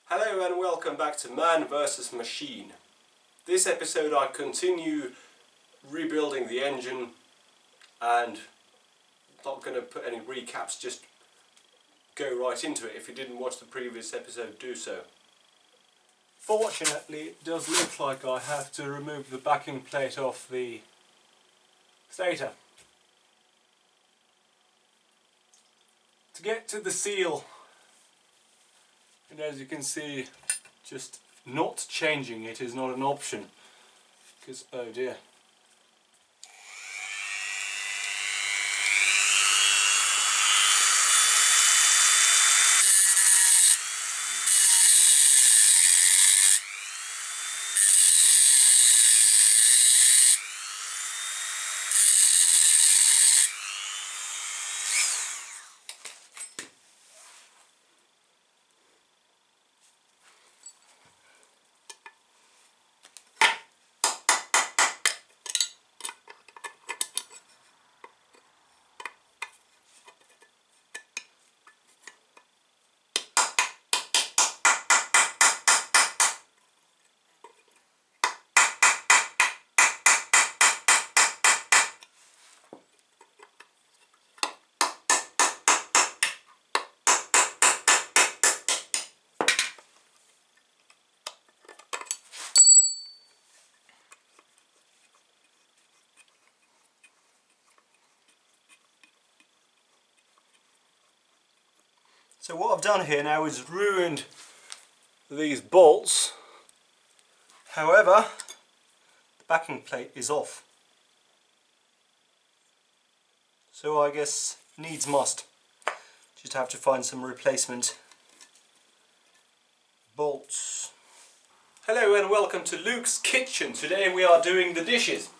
Hello and welcome back to Man vs Machine. This episode I continue rebuilding the engine and not going to put any recaps, just go right into it. If you didn't watch the previous episode, do so. Fortunately, it does look like I have to remove the backing plate off the stator to get to the seal. And as you can see, just not changing it is not an option, because oh dear. So what I've done here now is ruined these bolts. However, the backing plate is off. So I guess needs must. Just have to find some replacement bolts. Hello and welcome to Luke's Kitchen. Today we are doing the dishes.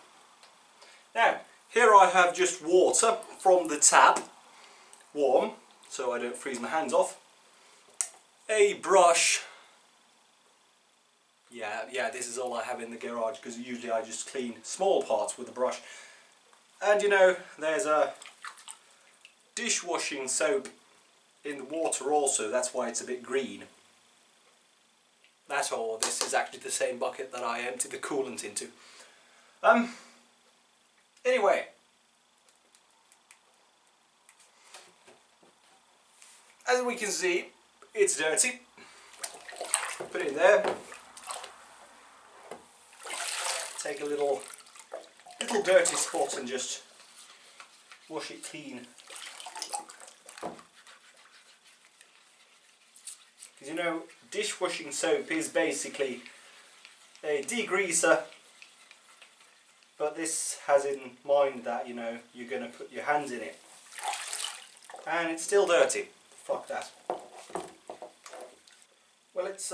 Now, here I have just water from the tap, warm, so I don't freeze my hands off. A brush. Yeah, this is all I have in the garage because usually I just clean small parts with a brush. And you know, there's a dishwashing soap in the water also, that's why it's a bit green. That's all. This is actually the same bucket that I emptied the coolant into. Anyway. As we can see, it's dirty. Put it in there. Take a little dirty spot and just wash it clean. Because you know, dishwashing soap is basically a degreaser, but this has in mind that, you know, you're going to put your hands in it. And it's still dirty. Fuck that. Well, it's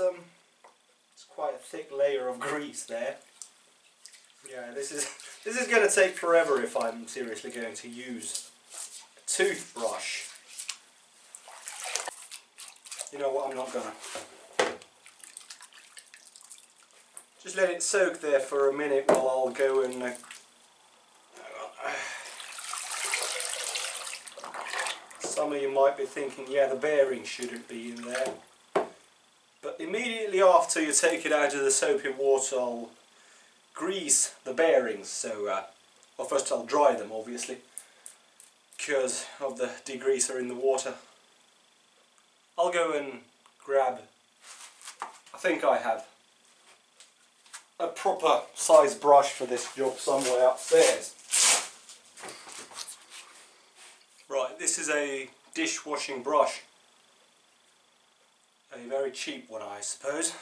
quite a thick layer of grease there. Yeah, this is going to take forever if I'm seriously going to use a toothbrush. You know what, I'm not gonna. Just let it soak there for a minute while I'll go and some of you might be thinking, yeah, the bearing shouldn't be in there. But immediately after you take it out of the soapy water, I'll grease the bearings. So, well, first I'll dry them, obviously, because of the degreaser in the water. I'll go and grab, I think I have a proper size brush for this job somewhere upstairs. Right, this is a dishwashing brush. A very cheap one, I suppose.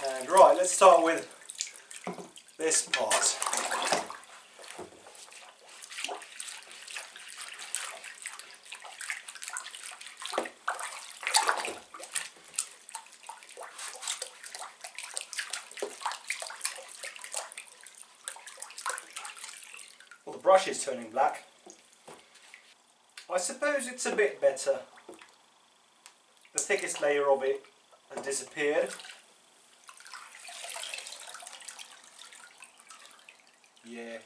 And right, let's start with this part. Well, the brush is turning black. I suppose it's a bit better. The thickest layer of it has disappeared. Yeah.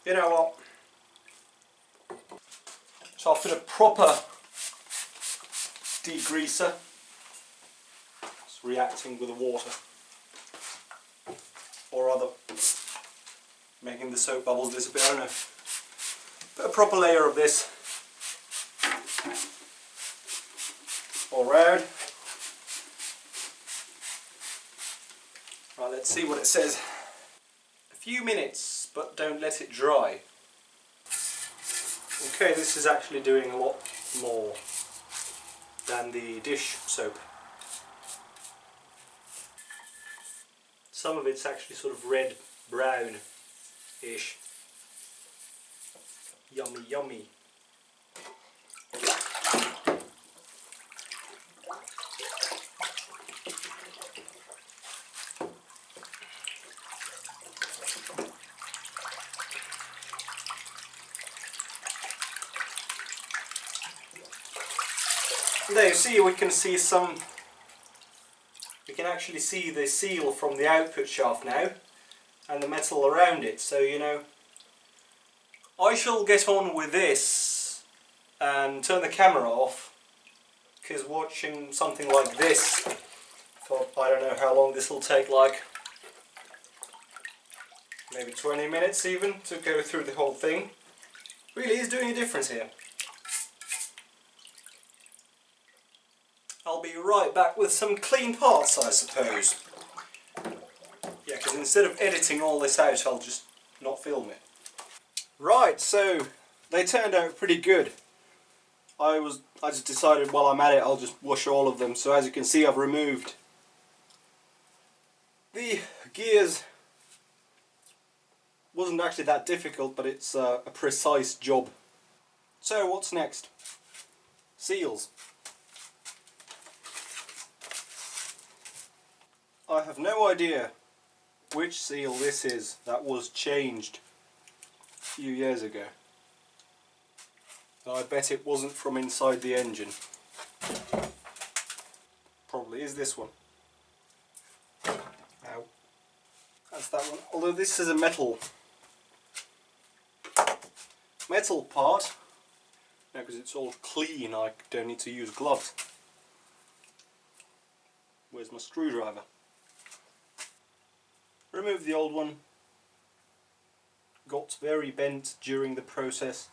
You know what? So I'll put a proper degreaser. It's reacting with the water, or rather making the soap bubbles disappear, I don't know. Put a proper layer of this all around. Right, let's see what it says. A few minutes, but don't let it dry. Okay, this is actually doing a lot more than the dish soap. Some of it's actually sort of red brown-ish. Yummy, yummy. There you see, we can actually see the seal from the output shaft now, and the metal around it, so you know, I shall get on with this and turn the camera off, because watching something like this for I don't know how long this will take, like maybe 20 minutes even, to go through the whole thing, really is doing a difference here. I'll be right back with some clean parts, I suppose. Yeah, because instead of editing all this out, I'll just not film it. Right, so they turned out pretty good. I just decided while I'm at it, I'll just wash all of them. So as you can see, I've removed the gears. Wasn't actually that difficult, but it's a precise job. So what's next? Seals. I have no idea which seal this is that was changed a few years ago. I bet it wasn't from inside the engine. Probably is this one. Ow. That's that one. Although this is a metal part. No, because it's all clean, I don't need to use gloves. Where's my screwdriver? Remove the old one. Got very bent during the process.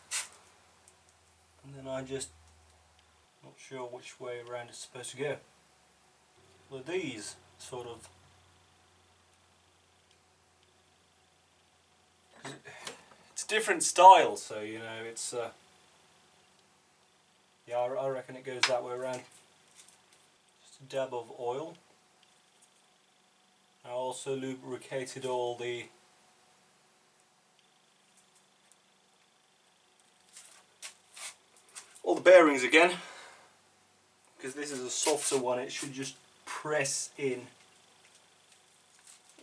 And then I just not sure which way around it's supposed to go. Well, these sort of, it's different styles, so you know it's yeah, I reckon it goes that way around. Just a dab of oil. I also lubricated all the bearings again, because this is a softer one, it should just press in.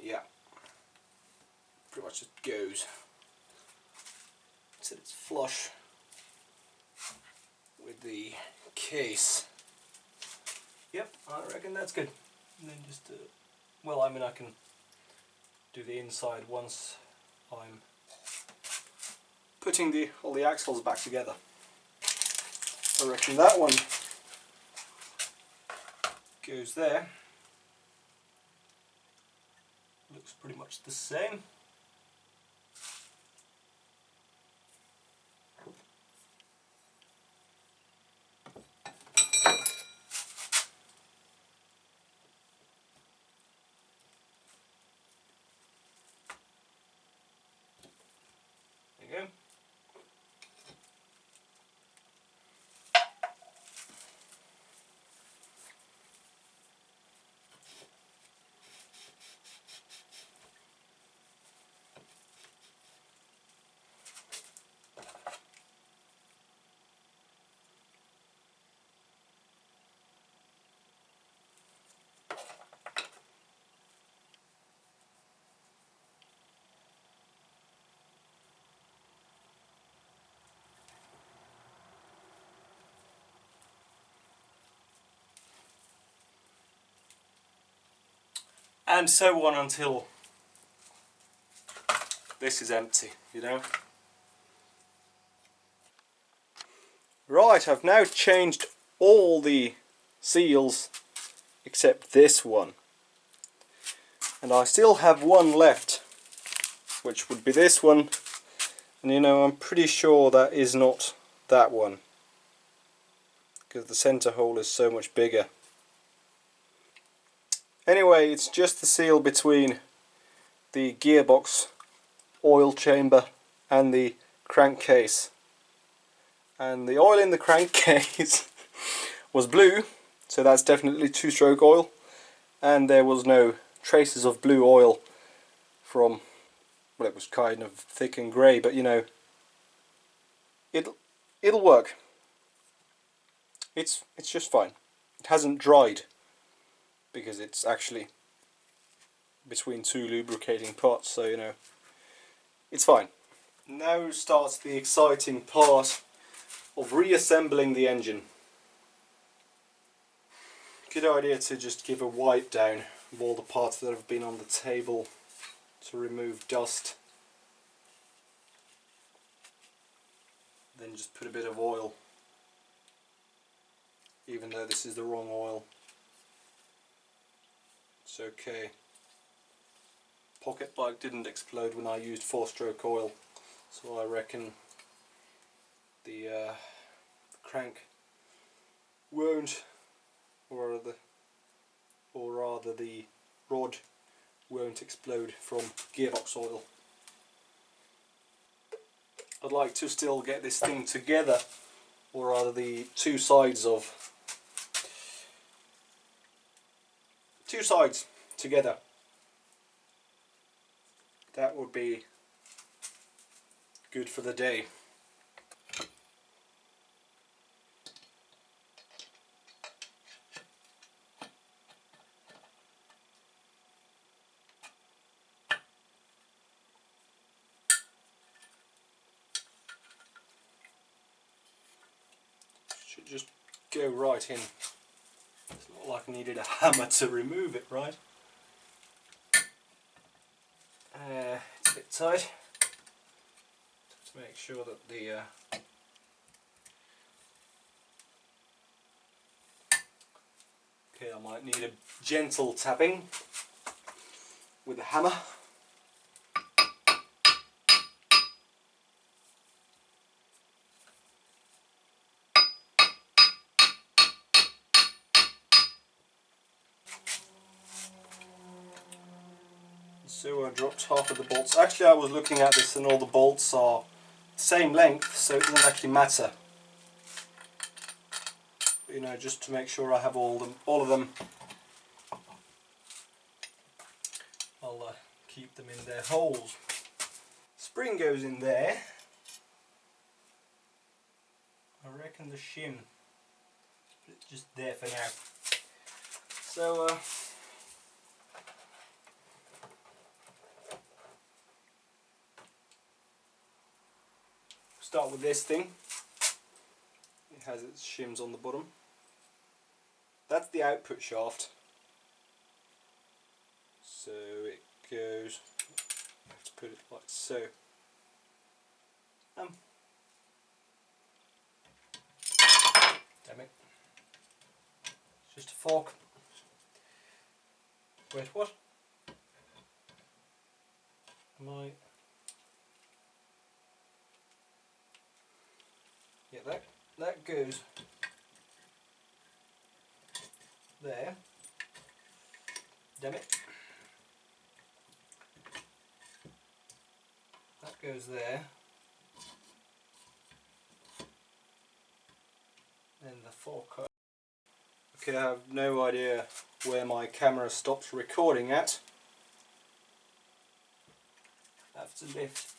Yeah, pretty much just goes so it's flush with the case. Yep, I reckon that's good. And then just well, I mean, I can do the inside once I'm putting all the axles back together. I reckon that one goes there. Looks pretty much the same. There you go. And so on until this is empty, you know. Right, I've now changed all the seals except this one. And I still have one left, which would be this one. And you know, I'm pretty sure that is not that one, because the center hole is so much bigger. Anyway, it's just the seal between the gearbox oil chamber and the crankcase. And the oil in the crankcase was blue, so that's definitely two-stroke oil, and there was no traces of blue oil from, well, it was kind of thick and grey, but you know, it'll work. It's just fine. It hasn't dried because it's actually between two lubricating parts, so you know, it's fine. Now starts the exciting part of reassembling the engine. Good idea to just give a wipe down of all the parts that have been on the table to remove dust. Then just put a bit of oil, even though this is the wrong oil. It's okay. Pocket bike didn't explode when I used 4-stroke oil, so I reckon the crank won't, or rather the rod won't explode from gearbox oil. I'd like to still get this thing together, or rather the two sides together. That would be good for the day. Should just go right in. It's not like I needed a hammer to remove it, right? It's a bit tight. Just make sure that the okay, I might need a gentle tapping with a hammer. So I dropped half of the bolts. Actually, I was looking at this and all the bolts are the same length, so it doesn't actually matter. But, you know, just to make sure I have all of them, I'll keep them in their holes. Spring goes in there. I reckon the shim, it's just there for now. So start with this thing. It has its shims on the bottom. That's the output shaft. So it goes, let's put it like so. Damn it. It's just a fork. Wait, what? Yeah, that goes there. Damn it. That goes there. Then the fork. Okay, I have no idea where my camera stops recording at. I have to lift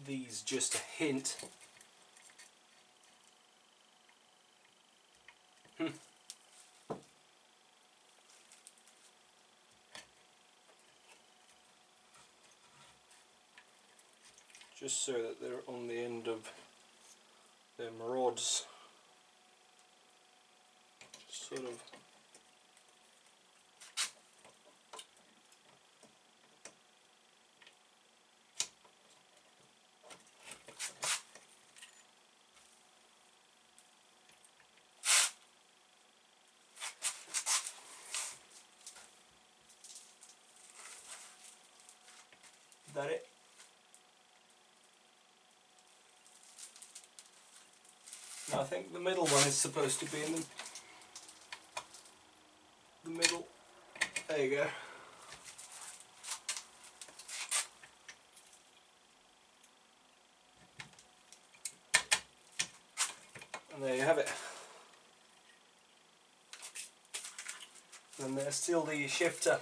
these just a hint. Just so that they're on the end of them rods. Just sort of. that it? No, I think the middle one is supposed to be in the middle. There you go. And there you have it. And there's still the shifter,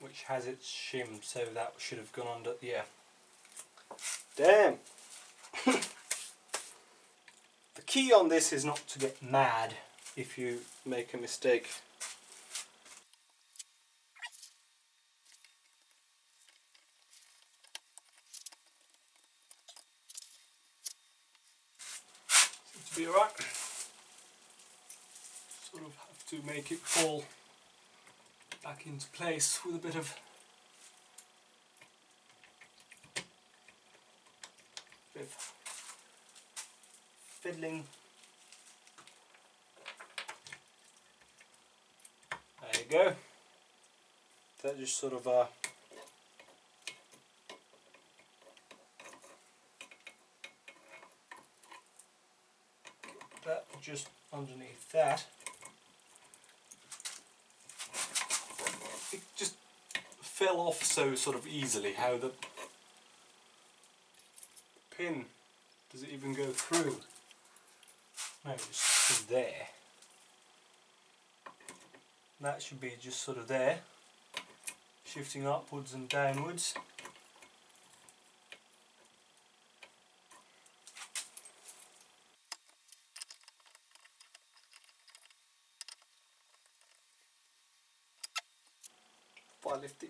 which has its shim, so that should have gone under. Yeah. Damn. The key on this is not to get mad if you make a mistake. Seems to be alright. Sort of have to make it fall back into place with a bit of fiddling. There you go. That just sort of that just underneath that. It just fell off so sort of easily. How the pin, does it even go through? No, it's just there. That should be just sort of there, shifting upwards and downwards. If I lift the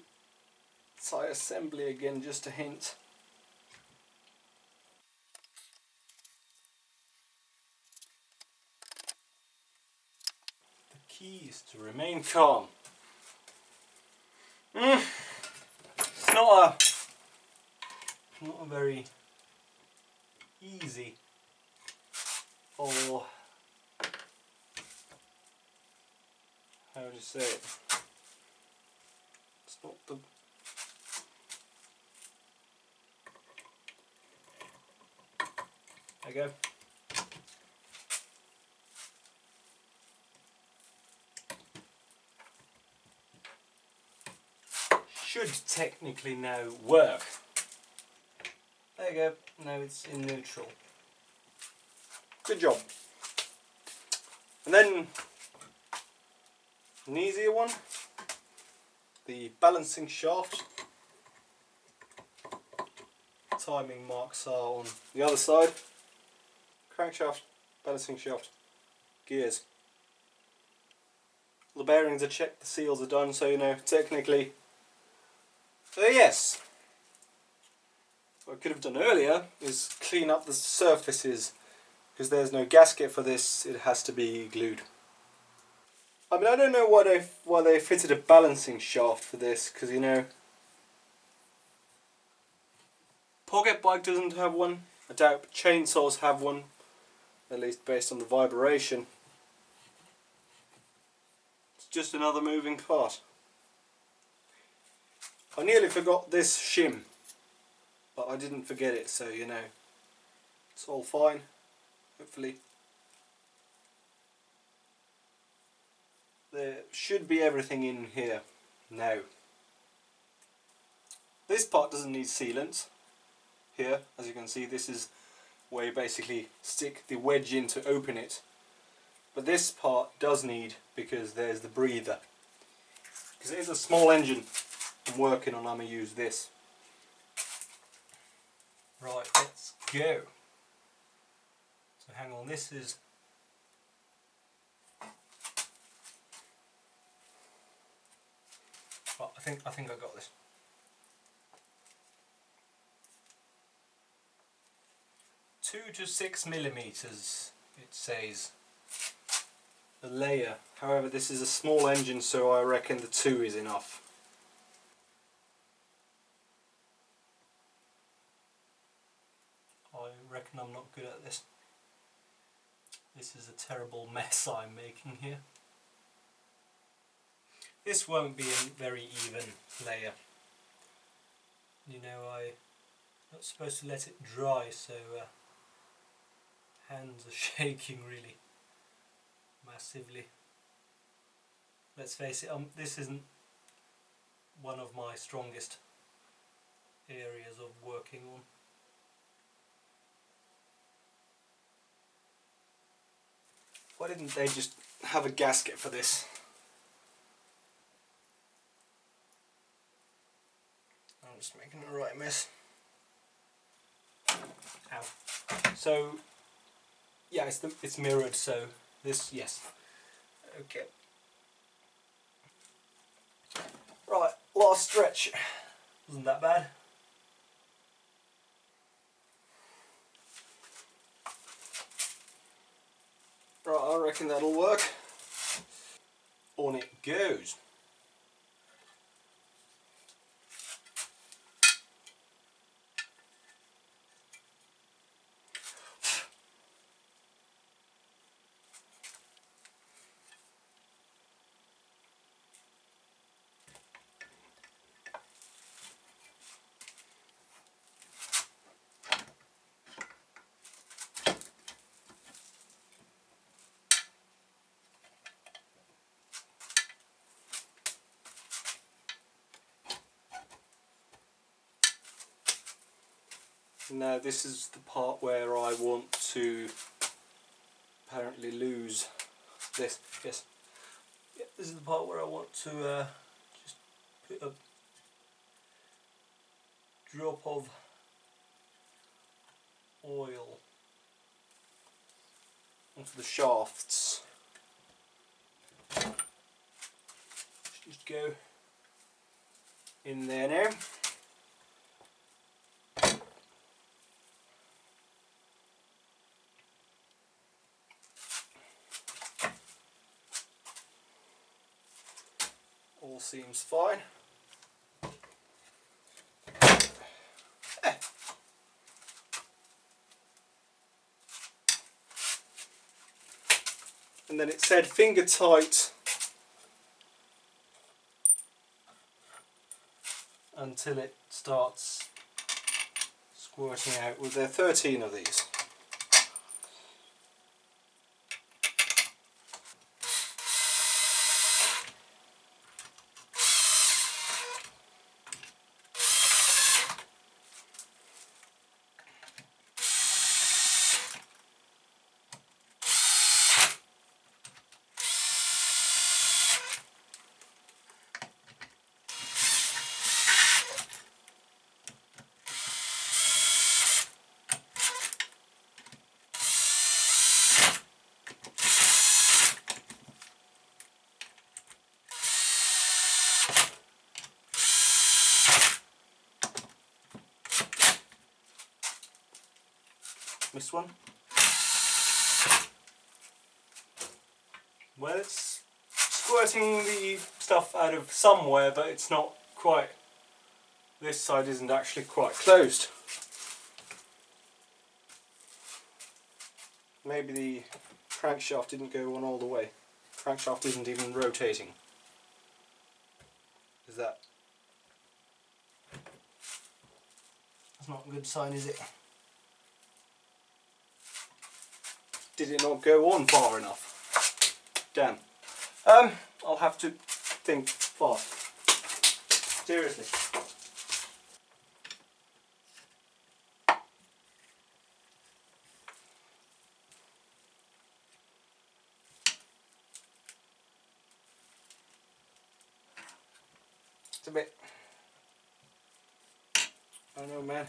side assembly again, just a hint. The key is to remain calm. It's not a very easy or how to say it. It's not the there you go. Should technically now work. There you go, now it's in neutral. Good job. And then an easier one, the balancing shaft. Timing marks are on the other side. Crankshaft, balancing shaft, gears. The bearings are checked, the seals are done, so you know, technically. So yes, what I could have done earlier is clean up the surfaces, because there's no gasket for this, it has to be glued. I mean, I don't know why they fitted a balancing shaft for this, because you know, Pocket Bike doesn't have one, I doubt chainsaws have one, at least based on the vibration. It's just another moving part. I nearly forgot this shim, but I didn't forget it, so you know, it's all fine, hopefully. There should be everything in here now. This part doesn't need sealant. Here, as you can see, this is where you basically stick the wedge in to open it. But this part does need, because there's the breather. Because it is a small engine I'm working on, I'm going to use this. Right, let's go. So hang on, this is... Oh, I think I got this. 2 to 6 millimeters, it says. A layer. However, this is a small engine, so I reckon the 2 is enough. I reckon I'm not good at this. This is a terrible mess I'm making here. This won't be a very even layer. You know, I'm not supposed to let it dry, so hands are shaking really massively. Let's face it, this isn't one of my strongest areas of working on. Why didn't they just have a gasket for this? I'm just making a right mess. Ow. So, yeah, it's mirrored, so this, yes. Okay. Right, last stretch. Wasn't that bad. Right, I reckon that'll work. On it goes. Now this is the part where I want to apparently lose this. Yes. Yeah, this is the part where I want to just put a drop of oil onto the shafts. Just go in there now. All seems fine. And then it said finger tight until it starts squirting out. Well, there are 13 of these. This one. Well, it's squirting the stuff out of somewhere, but it's not quite. This side isn't actually quite closed. Maybe the crankshaft didn't go on all the way. Crankshaft isn't even rotating. Is that? That's not a good sign, is it? Did it not go on far enough? Damn. I'll have to think fast. Seriously. It's a bit... I don't know, man.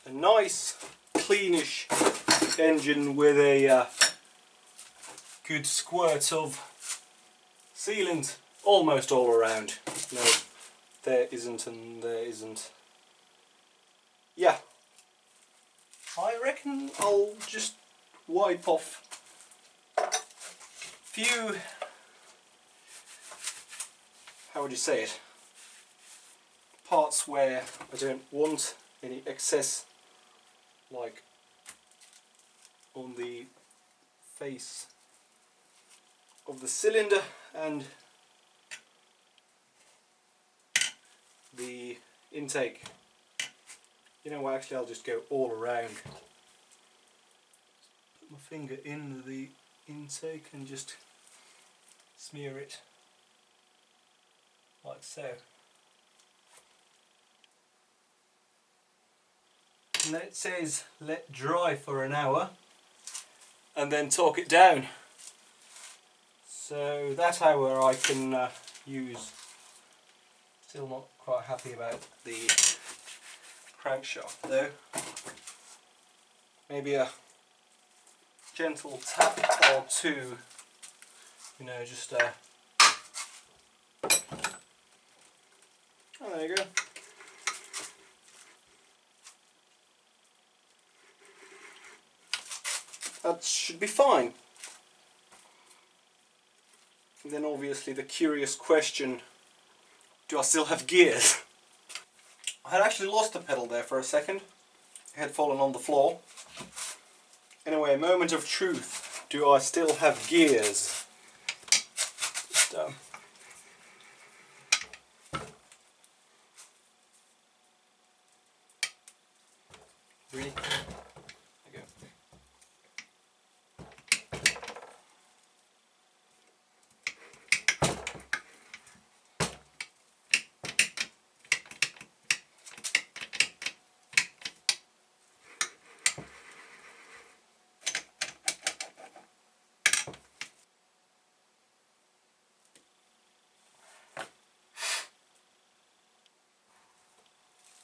A nice, cleanish engine with a good squirt of sealant almost all around. No, there isn't and there isn't. Yeah, I reckon I'll just wipe off a few, how would you say it, parts where I don't want any excess like on the face of the cylinder and the intake. You know what, actually I'll just go all around. Put my finger in the intake and just smear it like so. And then it says let dry for an hour and then torque it down. So that hour I can use. Still not quite happy about the crankshaft though. Maybe a gentle tap or two, you know, just oh, there you go. That should be fine. And then obviously the curious question, do I still have gears? I had actually lost the pedal there for a second. It had fallen on the floor. Anyway, moment of truth. Do I still have gears? Just, really? There you go.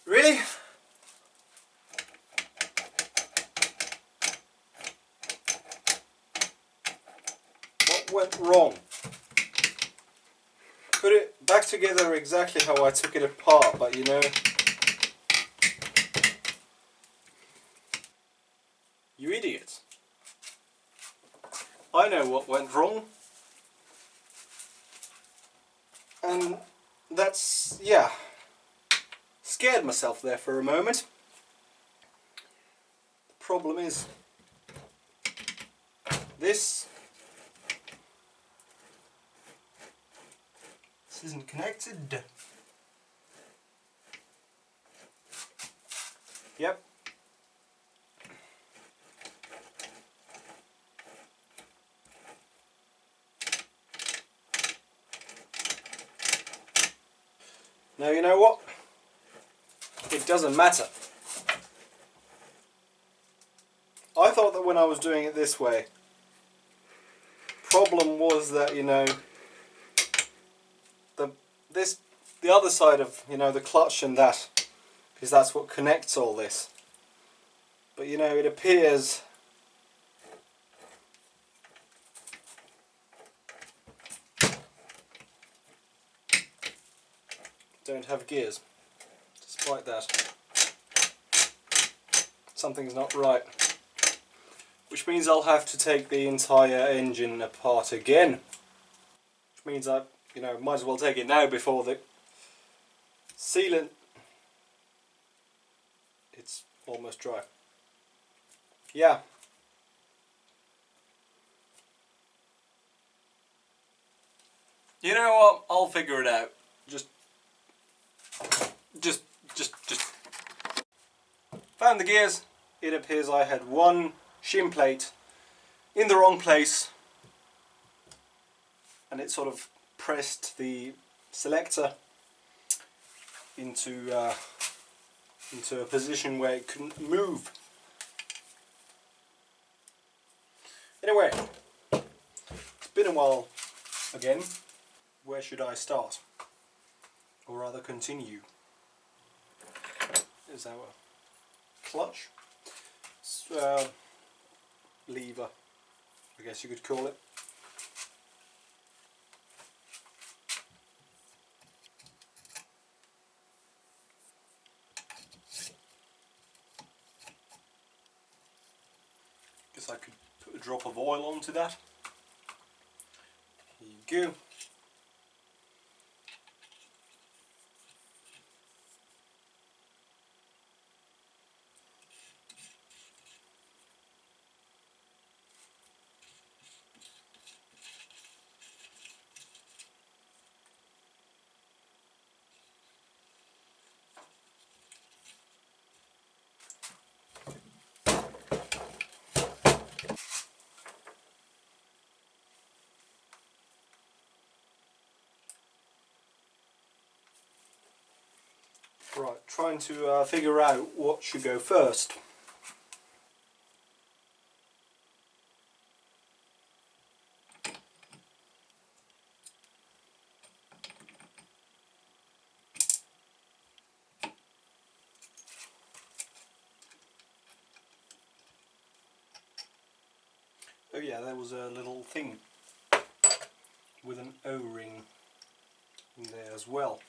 Really? What went wrong? Put it back together exactly how I took it apart, but you know, you idiots. I know what went wrong. And that's, yeah, scared myself there for a moment. The problem is, this isn't connected. Yep. Now you know what? It doesn't matter. I thought that when I was doing it this way, problem was that, you know, the other side of, you know, the clutch and that, because that's what connects all this. But you know, it appears don't have gears. Despite that, something's not right. Which means I'll have to take the entire engine apart again. Which means I, you know, might as well take it now before the sealant, it's almost dry. Yeah. You know what? I'll figure it out. Just found the gears. It appears I had one shim plate in the wrong place, and it sort of pressed the selector into a position where it couldn't move. Anyway, it's been a while again. Where should I start? Or rather continue? Is our clutch, lever, I guess you could call it. Guess I could put a drop of oil onto that. Here you go. Right, trying to figure out what should go first. Oh yeah, there was a little thing with an O-ring in there as well.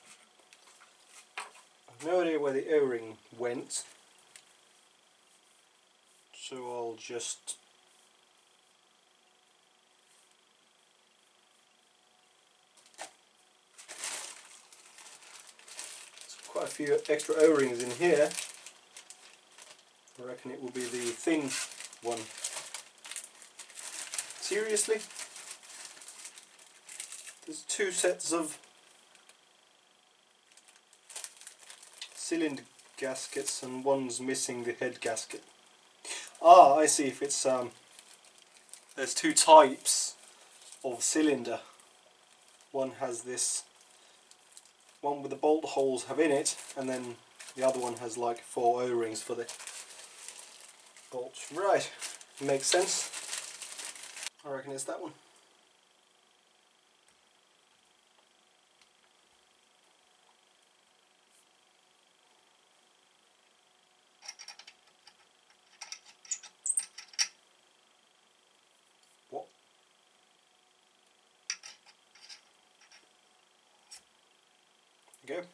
I've no idea where the O-ring went, so I'll just quite a few extra O-rings in here. I reckon it will be the thin one. Seriously? There's two sets of cylinder gaskets and one's missing the head gasket. Ah, I see. If it's there's two types of cylinder. One has this one with the bolt holes have in it, and then the other one has like 4 O-rings for the bolts. Right, makes sense. I reckon it's that one. What? There you go.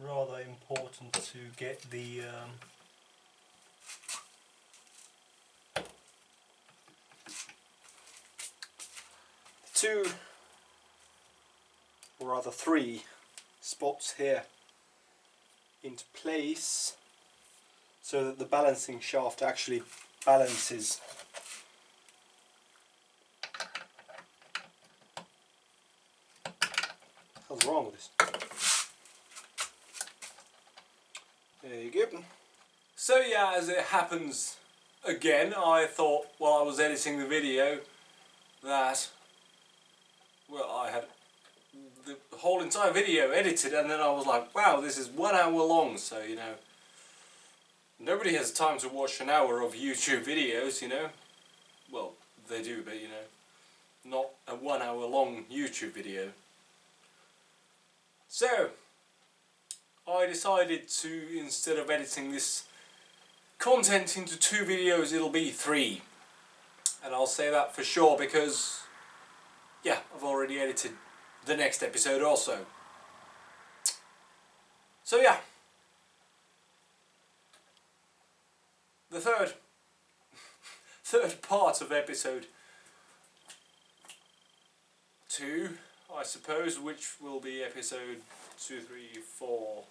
Rather important to get the two, or rather 3 spots here into place so that the balancing shaft actually balances. What's wrong with this? There you go. So yeah, as it happens again, I thought while I was editing the video that, well, I had the whole entire video edited, and then I was like, wow, this is 1 hour long, so you know, nobody has time to watch an hour of YouTube videos, you know. Well, they do, but you know, not a 1 hour long YouTube video. So I decided to, instead of editing this content into 2 videos, it'll be 3. And I'll say that for sure because, yeah, I've already edited the next episode also. So yeah, the third part of episode 2, I suppose, which will be episode 2, 3, 4.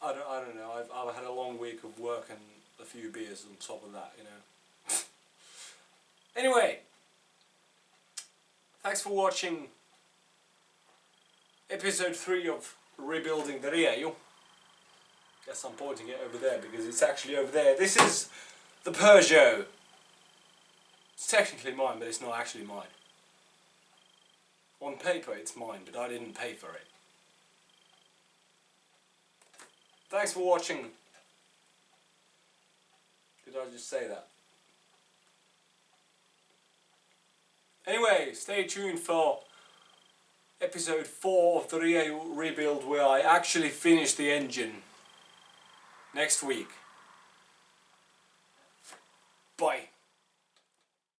I don't know. I've had a long week of work and a few beers on top of that, you know. Anyway, thanks for watching episode 3 of Rebuilding the Rieju. Guess I'm pointing it over there because it's actually over there. This is the Peugeot. It's technically mine, but it's not actually mine. On paper it's mine, but I didn't pay for it. Thanks for watching. Did I just say that? Anyway, stay tuned for episode 4 of the Rieju rebuild, where I actually finish the engine next week. Bye.